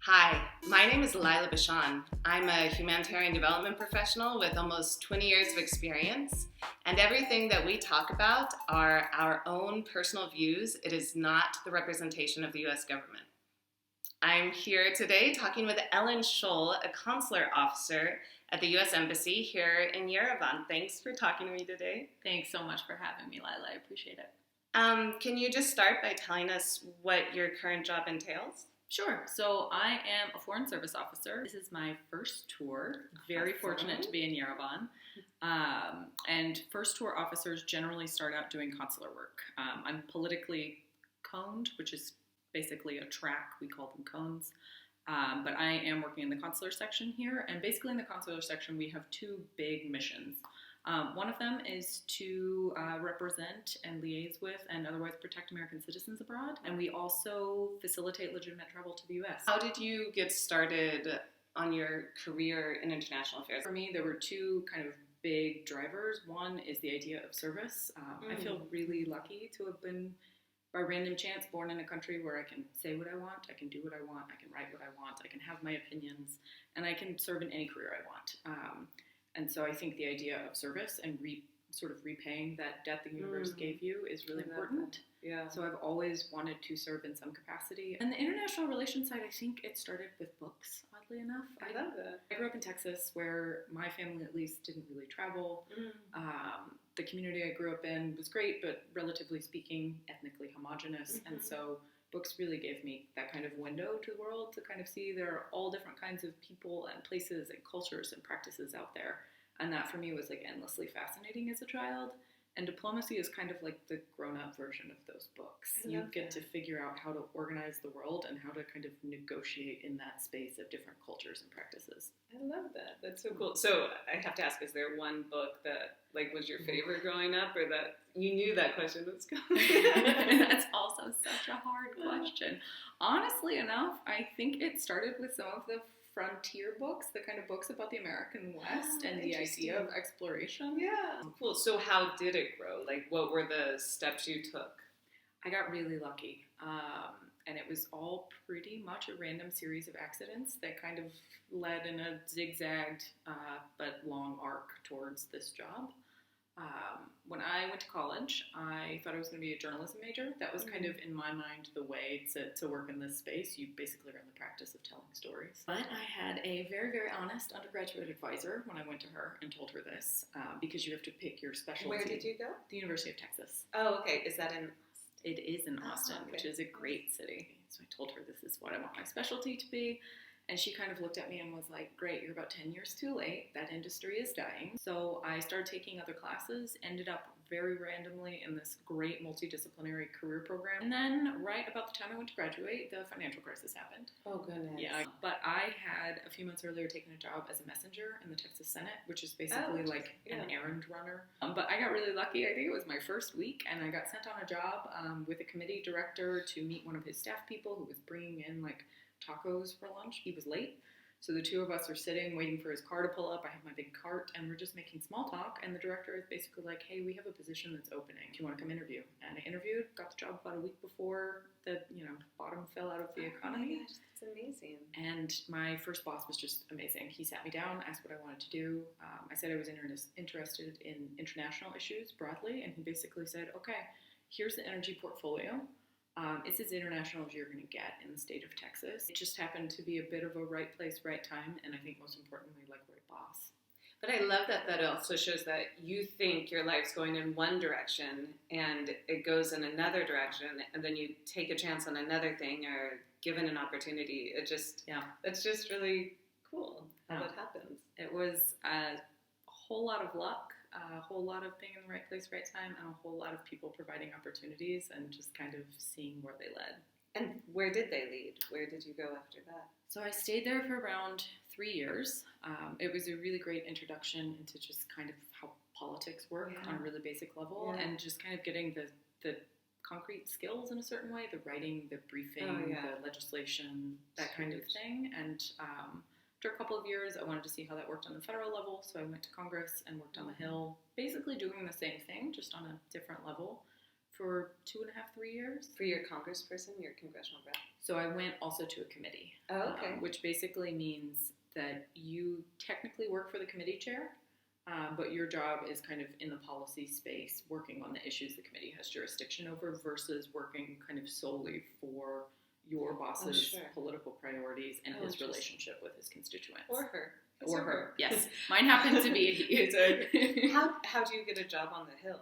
Hi, my name is Lila Bashan. I'm a humanitarian development professional with almost 20 years of experience, and everything that we talk about are our own personal views. It is not the representation of the U.S. government. I'm here today talking with Ellen Scholl, a consular officer at the U.S. Embassy here in Yerevan. Thanks for talking to me today. Thanks so much for having me, Lila. I appreciate it. Can you just start by telling us what your current job entails? Sure. So I am a Foreign Service Officer. This is my first tour. Very fortunate to be in Yerevan. And first tour officers generally start out doing consular work. I'm politically coned, which is basically a track. We call them cones. But I am working in the consular section here. And basically in the consular section, we have two big missions. One of them is to represent and liaise with and otherwise protect American citizens abroad. And we also facilitate legitimate travel to the U.S. How did you get started on your career in international affairs? For me, there were two kind of big drivers. One is the idea of service. I feel really lucky to have been, by random chance, born in a country where I can say what I want, I can do what I want, I can write what I want, I can have my opinions, and I can serve in any career I want. And so I think the idea of service and sort of repaying that debt the universe gave you is really important. Yeah. So I've always wanted to serve in some capacity. And the international relations side, I think it started with books, oddly enough. I love that. I grew up in Texas where my family at least didn't really travel. The community I grew up in was great, but relatively speaking, ethnically homogenous. And so books really gave me that kind of window to the world to kind of see there are all different kinds of people and places and cultures and practices out there. And that for me was like endlessly fascinating as a child. And diplomacy is kind of like the grown-up version of those books. You get to figure out how to organize the world and how to kind of negotiate in that space of different cultures and practices. I love that. That's so cool. So I have to ask, is there one book that was your favorite growing up, or that you knew that question was coming? That's also such a hard question. Honestly enough, I think it started with some of the frontier books, the kind of books about the American West and the idea of exploration. Yeah. Cool. So how did it grow? What were the steps you took? I got really lucky. And it was all pretty much a random series of accidents that kind of led in a zigzagged but long arc towards this job. When I went to college, I thought I was going to be a journalism major. That was kind of, in my mind, the way to work in this space. You basically learn the practice of telling stories. But I had a very, very honest undergraduate advisor when I went to her and told her this, because you have to pick your specialty. Where did you go? The University of Texas. Oh, okay. Is that in? It is in Austin, which is a great city. So I told her this is what I want my specialty to be. And she kind of looked at me and was like, great, you're about 10 years too late. That industry is dying. So I started taking other classes, ended up very randomly in this great multidisciplinary career program. And then right about the time I went to graduate, the financial crisis happened. Oh, goodness. Yeah, but I had a few months earlier taken a job as a messenger in the Texas Senate, which is basically an errand runner. But I got really lucky. I think it was my first week, and I got sent on a job with a committee director to meet one of his staff people who was bringing in tacos for lunch. He was late. So the two of us are sitting, waiting for his car to pull up. I have my big cart, and we're just making small talk. And the director is basically like, hey, we have a position that's opening. Do you want to come interview? And I interviewed, got the job about a week before the bottom fell out of the economy. Oh my gosh, that's amazing. And my first boss was just amazing. He sat me down, asked what I wanted to do. I said I was interested in international issues broadly. And he basically said, okay, here's the energy portfolio. It's as international as you're going to get in the state of Texas. It just happened to be a bit of a right place, right time, and I think most importantly, right boss. But I love that also shows that you think your life's going in one direction and it goes in another direction, and then you take a chance on another thing or given an opportunity. It's just really cool how that happens. It was a whole lot of luck. A whole lot of being in the right place, right time, and a whole lot of people providing opportunities and just kind of seeing where they led. And where did they lead? Where did you go after that? So I stayed there for around 3 years. It was a really great introduction into just kind of how politics work on a really basic level, and just kind of getting the concrete skills in a certain way, the writing, the briefing, the legislation, that kind of thing. And after a couple of years, I wanted to see how that worked on the federal level, so I went to Congress and worked on the Hill, basically doing the same thing, just on a different level. for 2.5, 3 years. For your congressperson, your congressional rep? So I went also to a committee. Oh, okay. Which basically means that you technically work for the committee chair, but your job is kind of in the policy space, working on the issues the committee has jurisdiction over versus working kind of solely for your boss's political priorities and his relationship with his constituents. Or her. Or her. Yes. Mine happened to be a he. How do you get a job on the Hill?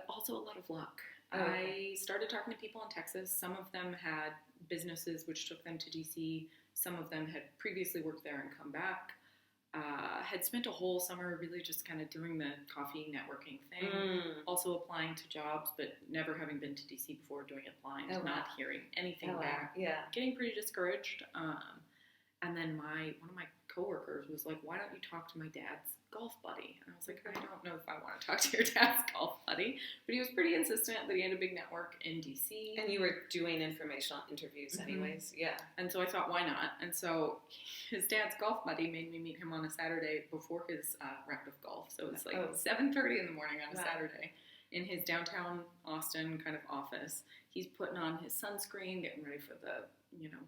Also a lot of luck. Oh, okay. I started talking to people in Texas. Some of them had businesses which took them to DC. Some of them had previously worked there and come back. Had spent a whole summer really just kind of doing the coffee networking thing. Also applying to jobs, but never having been to DC before, doing it blind, not hearing anything back. Yeah. Getting pretty discouraged. And then one of my coworkers was like, "Why don't you talk to my dad's golf buddy?" And I was like, "I don't know if I want to talk to your dad's golf buddy," but he was pretty insistent that he had a big network in DC. And you were doing informational interviews anyways, yeah. And so I thought, why not? And so his dad's golf buddy made me meet him on a Saturday before his round of golf. So it was like 7:30 in the morning on a Saturday in his downtown Austin kind of office. He's putting on his sunscreen, getting ready for the,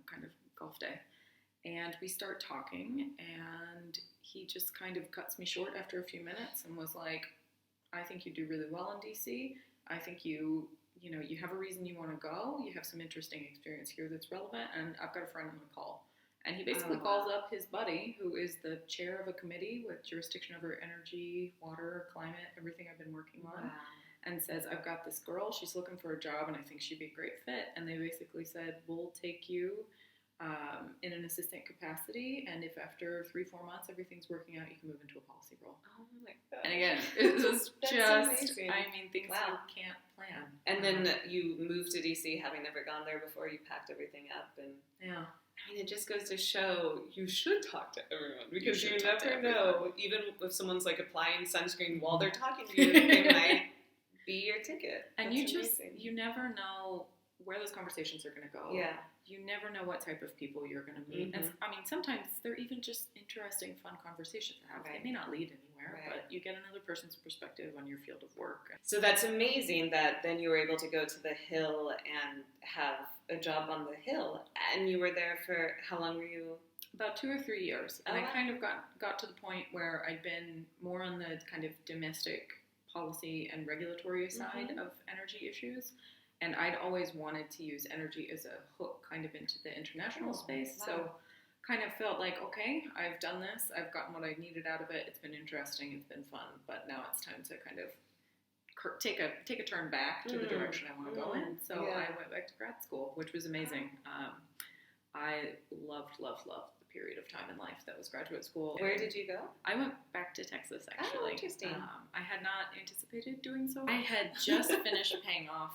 kind of golf day. And we start talking, and he just kind of cuts me short after a few minutes and was like, "I think you do really well in DC. I think you have a reason you want to go. You have some interesting experience here that's relevant, and I've got a friend on the call." And he basically calls up his buddy, who is the chair of a committee with jurisdiction over energy, water, climate, everything I've been working on, and says, "I've got this girl. She's looking for a job, and I think she'd be a great fit." And they basically said, "We'll take you in an assistant capacity, and if after 3-4 months everything's working out, you can move into a policy role." Oh my god. And again, it was just, amazing. I mean, things you can't plan. And then you moved to DC having never gone there before, you packed everything up, and I mean, it just goes to show you should talk to everyone, because you never know, even if someone's like applying sunscreen while they're talking to you, they might be your ticket. And you never know where those conversations are going to go. Yeah. You never know what type of people you're going to meet. And I mean, sometimes they're even just interesting, fun conversations to have. They may not lead anywhere, but you get another person's perspective on your field of work. So that's amazing that then you were able to go to the Hill and have a job on the Hill. And you were there for, how long were you? About 2 or 3 years. And I kind of got to the point where I'd been more on the kind of domestic policy and regulatory side of energy issues. And I'd always wanted to use energy as a hook kind of into the international space. So kind of felt like, okay, I've done this. I've gotten what I needed out of it. It's been interesting. It's been fun. But now it's time to kind of take a turn back to the direction I want to go in. So I went back to grad school, which was amazing. I loved the period of time in life that was graduate school. Where did you go? I went back to Texas, actually. Oh, interesting. I had not anticipated doing so. I had just finished paying off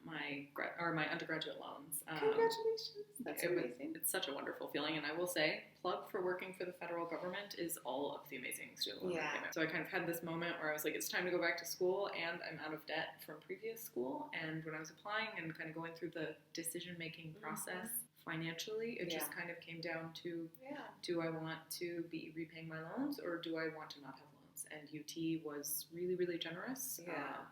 my undergraduate loans. Congratulations. That's amazing. It's such a wonderful feeling, and I will say, plug for working for the federal government is all of the amazing student loan repayment. So I kind of had this moment where I was like, it's time to go back to school, and I'm out of debt from previous school. And when I was applying and kind of going through the decision-making process, financially, it just kind of came down to, do I want to be repaying my loans, or do I want to not have loans? And UT was really, really generous.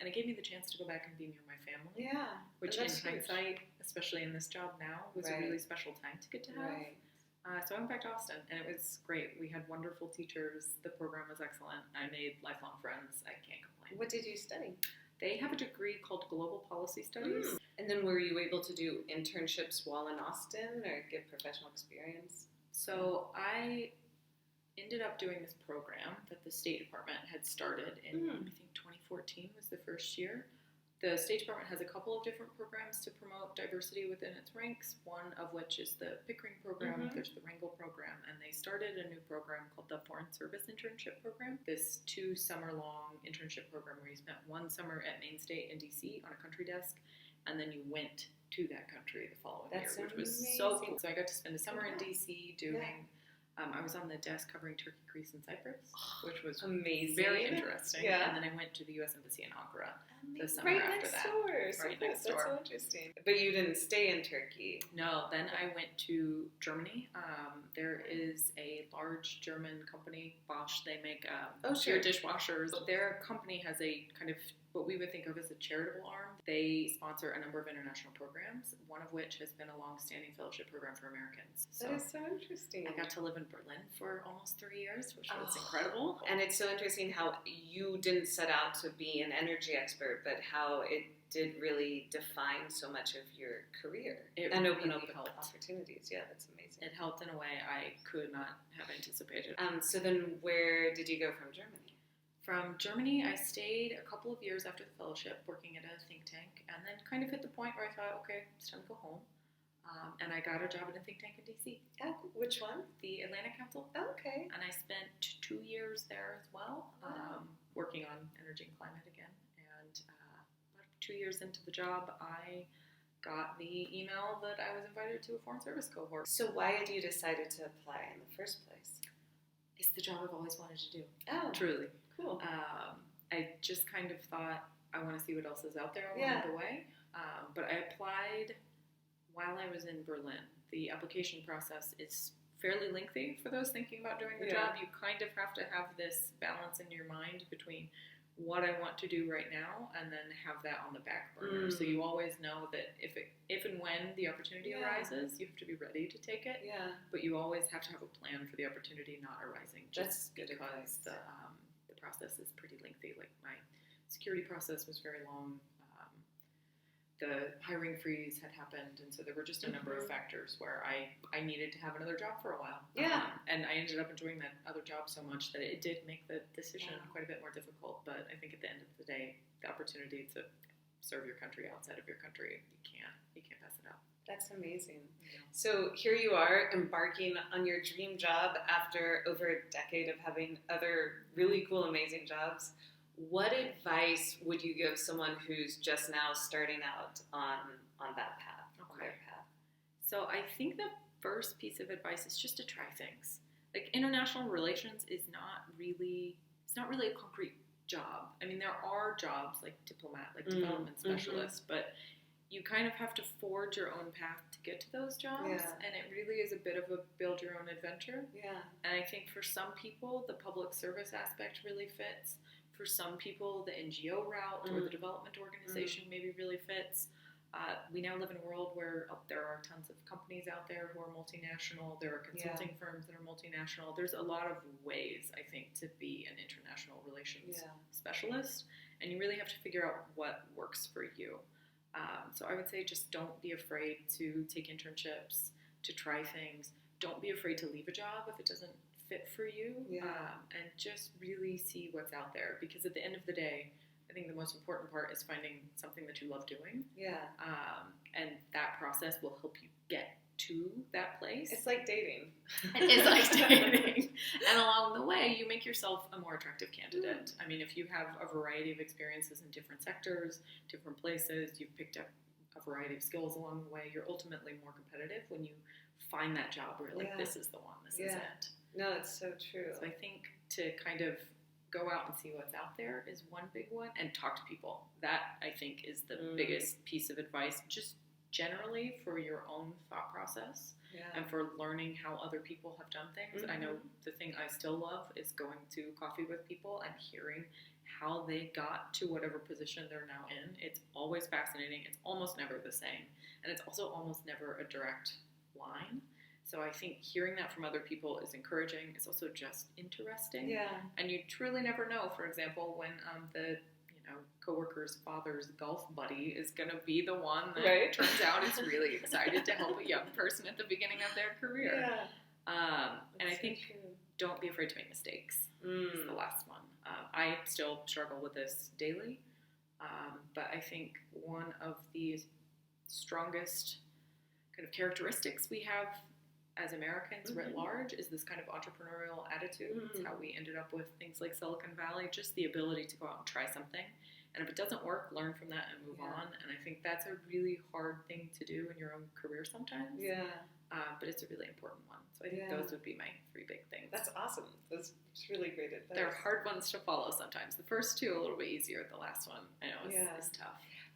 And it gave me the chance to go back and be near my family. Which in hindsight, especially in this job now, was a really special time to get to have. So I went back to Austin, and it was great. We had wonderful teachers. The program was excellent. I made lifelong friends. I can't complain. What did you study? They have a degree called Global Policy Studies. And then were you able to do internships while in Austin or get professional experience? So I ended up doing this program that the State Department had started in, I think 2014 was the first year. The State Department has a couple of different programs to promote diversity within its ranks, one of which is the Pickering program, there's the Wrangell program, and they started a new program called the Foreign Service Internship Program. This 2-summer-long internship program where you spent 1 summer at Maine State in DC on a country desk, and then you went to that country the following year, which was so cool. So I got to spend a summer in DC doing... I was on the desk covering Turkey, Greece, and Cyprus, which was amazing, very interesting. And then I went to the U.S. Embassy in Ankara the summer after that. Right next door. That's so interesting. But you didn't stay in Turkey. No, then I went to Germany. There is a large German company, Bosch. They make your dishwashers. Their company has a kind of what we would think of as a charitable arm. They sponsor a number of international programs, one of which has been a long-standing fellowship program for Americans. That is so interesting. I got to live in Berlin for almost 3 years, which was incredible. And it's so interesting how you didn't set out to be an energy expert, but how it did really define so much of your career and open up opportunities. Yeah, that's amazing. It helped in a way I could not have anticipated. So then where did you go from Germany? From Germany, I stayed a couple of years after the fellowship working at a think tank, and then kind of hit the point where I thought, okay, it's time to go home. And I got a job in a think tank in D.C. Oh, which one? The Atlantic Council. Oh, okay. And I spent 2 years there as well, working on energy and climate again. And about 2 years into the job, I got the email that I was invited to a Foreign Service cohort. So why had you decided to apply in the first place? It's the job I've always wanted to do. Oh, truly. Cool. I just kind of thought, I want to see what else is out there along the way. But I applied while I was in Berlin. The application process is fairly lengthy for those thinking about doing the job. You kind of have to have this balance in your mind between what I want to do right now and then have that on the back burner. So you always know that if and when the opportunity arises, you have to be ready to take it. Yeah. But you always have to have a plan for the opportunity not arising. Just That's because the process is pretty lengthy. Like my security process was very long. The hiring freeze had happened, and so there were just a number of factors where I needed to have another job for a while. Yeah. And I ended up enjoying that other job so much that it did make the decision quite a bit more difficult. But I think at the end of the day, the opportunity to serve your country outside of your country, you can't pass it up. That's amazing. Yeah. So here you are embarking on your dream job after over a decade of having other really cool, amazing jobs. What advice would you give someone who's just now starting out on that path, on their path? So I think the first piece of advice is just to try things. Like international relations is not really a concrete job. I mean, there are jobs like diplomat, like development specialist, but you kind of have to forge your own path to get to those jobs, and it really is a bit of a build your own adventure. Yeah. And I think for some people, the public service aspect really fits. For some people, the NGO route or the development organization maybe really fits. We now live in a world where there are tons of companies out there who are multinational. There are consulting firms that are multinational. There's a lot of ways, I think, to be an international relations specialist, and you really have to figure out what works for you. So I would say just don't be afraid to take internships, to try things. Don't be afraid to leave a job if it doesn't fit for you, and just really see what's out there, because at the end of the day, I think the most important part is finding something that you love doing. Yeah. And that process will help you get to that place. It's like dating. It is like dating. And along the way, you make yourself a more attractive candidate. I mean, if you have a variety of experiences in different sectors, different places, you've picked up a variety of skills along the way, you're ultimately more competitive when you find that job where you're like, this is the one, this is it. No, it's so true. So I think to kind of go out and see what's out there is one big one, and talk to people. That, I think, is the biggest piece of advice, just generally for your own thought process and for learning how other people have done things. I know the thing I still love is going to coffee with people and hearing how they got to whatever position they're now in. It's always fascinating. It's almost never the same. And it's also almost never a direct line. So I think hearing that from other people is encouraging. It's also just interesting. Yeah. And you truly never know, for example, when the coworker's father's golf buddy is going to be the one that turns out is really excited to help a young person at the beginning of their career. Yeah. And I think don't be afraid to make mistakes. Is the last one. I still struggle with this daily, but I think one of the strongest kind of characteristics we have as Americans writ large is this kind of entrepreneurial attitude. It's how we ended up with things like Silicon Valley, just the ability to go out and try something. And if it doesn't work, learn from that and move on. And I think that's a really hard thing to do in your own career sometimes. Yeah. But it's a really important one. So I think those would be my 3 big things. That's awesome. That's really great advice. They're hard ones to follow sometimes. The first 2 a little bit easier. The last one, I know, is tough.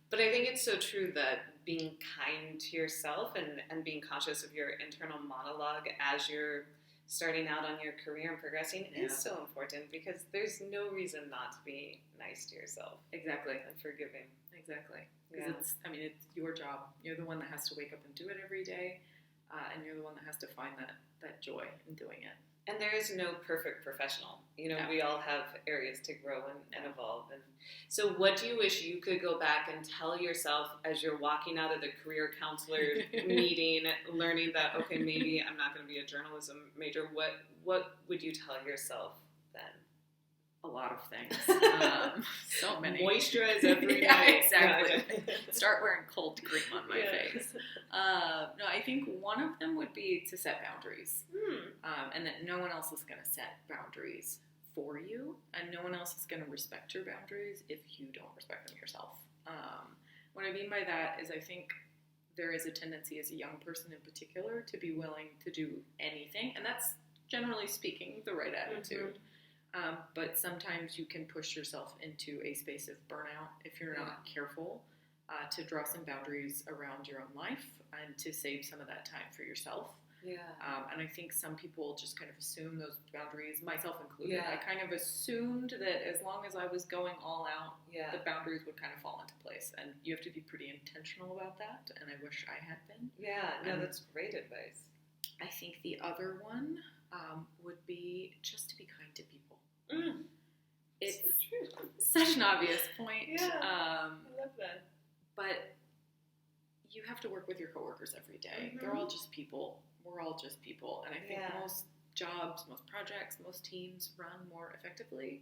But I think it's so true that being kind to yourself and being conscious of your internal monologue as you're starting out on your career and progressing Yeah. is so important, because there's no reason not to be nice to yourself Exactly. and forgiving. Exactly. Because Yeah. it's your job. You're the one that has to wake up and do it every day, and you're the one that has to find that joy in doing it. And there is no perfect professional. Yeah. We all have areas to grow and evolve. And so what do you wish you could go back and tell yourself as you're walking out of the career counselor meeting, learning that, okay, maybe I'm not going to be a journalism major? What would you tell yourself then? A lot of things. So many. Moisturize every Yeah, night. exactly. Start wearing cold cream on my Yeah. face. No, I think one of them would be to set boundaries. And that no one else is going to set boundaries for you, and no one else is going to respect your boundaries if you don't respect them yourself. What I mean by that is I think there is a tendency as a young person in particular to be willing to do anything, and that's generally speaking the right attitude. But sometimes you can push yourself into a space of burnout if you're not careful to draw some boundaries around your own life and to save some of that time for yourself. Yeah. And I think some people just kind of assume those boundaries, myself included. Yeah. I kind of assumed that as long as I was going all out, Yeah. the boundaries would kind of fall into place. And you have to be pretty intentional about that, and I wish I had been. Yeah, no, And that's great advice. I think the other one would be just to be kind to people. It's so true. such an obvious point. Yeah. I love that. But you have to work with your coworkers every day. They're all just people. We're all just people. And I think most jobs, most projects, most teams run more effectively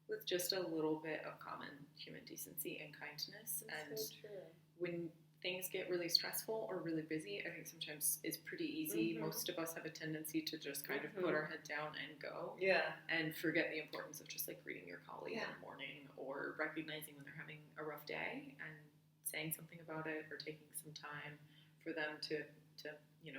with just a little bit of common human decency and kindness. That's so true. When things get really stressful or really busy, I think sometimes it's pretty easy. Most of us have a tendency to just kind of put our head down and go. Yeah. And forget the importance of just like greeting your colleague in Yeah. the morning, or recognizing when they're having a rough day and saying something about it, or taking some time for them to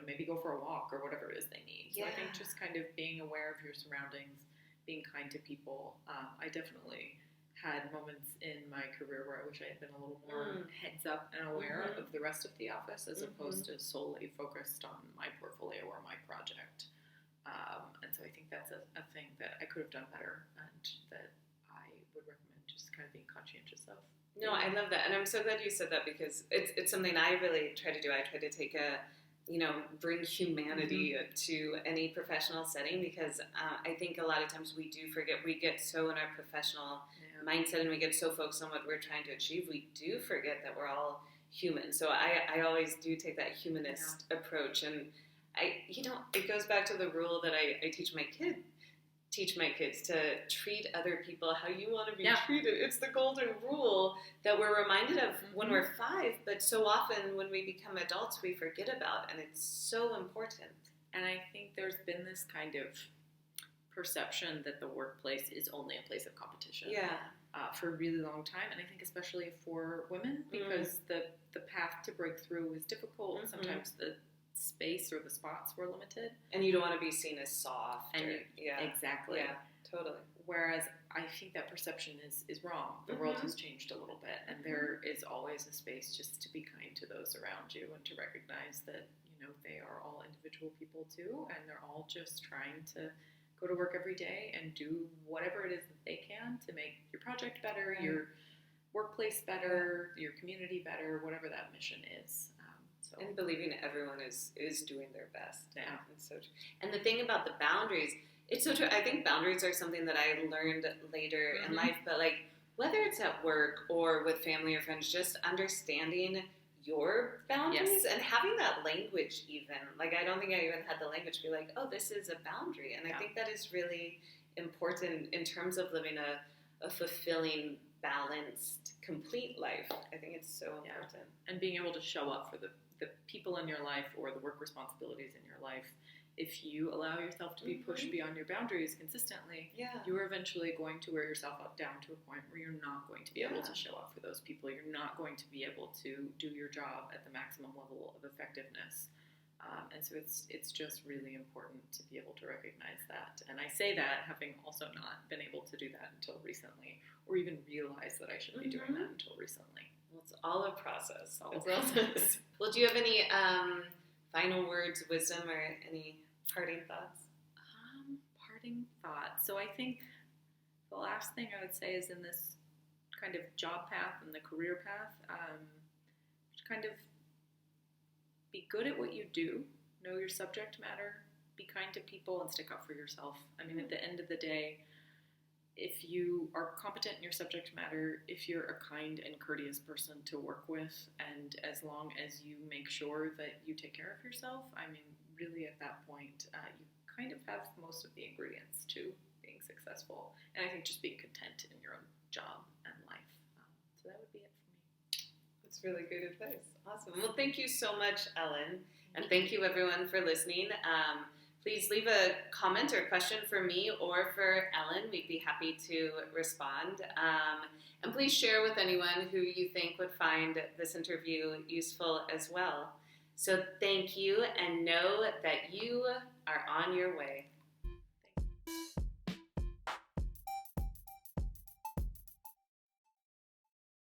maybe go for a walk or whatever it is they need. So I think just kind of being aware of your surroundings, being kind to people. I definitely had moments in my career where I wish I had been a little more heads up and aware of the rest of the office, as opposed to solely focused on my portfolio or my project. And so I think that's a thing that I could have done better, and that I would recommend just kind of being conscientious of. No, I love that. And I'm so glad you said that, because it's something I really try to do. I try to take bring humanity to any professional setting, because I think a lot of times we do forget. We get so in our professional mindset, and we get so focused on what we're trying to achieve, we do forget that we're all human. So I always do take that humanist approach. And it goes back to the rule that I teach my kids to treat other people how you want to be treated. It's the golden rule that we're reminded of when we're 5, but so often when we become adults, we forget about, and it's so important. And I think there's been this kind of perception that the workplace is only a place of competition. For a really long time, and I think especially for women, because the path to break through is difficult. Sometimes the space or the spots were limited, and you don't want to be seen as soft. Exactly. Yeah, totally. Whereas I think that perception is wrong. The world has changed a little bit, and there is always a space just to be kind to those around you, and to recognize that they are all individual people too, and they're all just trying to go to work every day and do whatever it is that they can to make your project better, your workplace better, your community better, whatever that mission is. And believing everyone is doing their best. Yeah. It's so true. And the thing about the boundaries, it's so true. I think boundaries are something that I learned later in life, but like whether it's at work or with family or friends, just understanding your boundaries and having that language even. Like I don't think I even had the language to be like, oh, this is a boundary. And I think that is really important in terms of living a fulfilling, balanced, complete life. I think it's so important. And being able to show up for the people in your life or the work responsibilities in your life. If you allow yourself to be pushed beyond your boundaries consistently, you are eventually going to wear yourself down to a point where you're not going to be able to show up for those people. You're not going to be able to do your job at the maximum level of effectiveness. And so it's just really important to be able to recognize that. And I say that having also not been able to do that until recently, or even realize that I should be doing that until recently. Well, it's all a process. Well, do you have any final words, wisdom, or any parting thoughts? parting thought. So I think the last thing I would say is in this kind of job path and the career path, kind of be good at what you do, know your subject matter, be kind to people, and stick up for yourself. I mean, at the end of the day, if you are competent in your subject matter, if you're a kind and courteous person to work with, and as long as you make sure that you take care of yourself, I mean, really at that point, you kind of have most of the ingredients to being successful. And I think just being content in your own job and life. So that would be it for me. That's really good advice. Awesome. Well, thank you so much, Ellen. And thank you, everyone, for listening. Please leave a comment or question for me or for Ellen. We'd be happy to respond. And please share with anyone who you think would find this interview useful as well. So thank you, and know that you are on your way.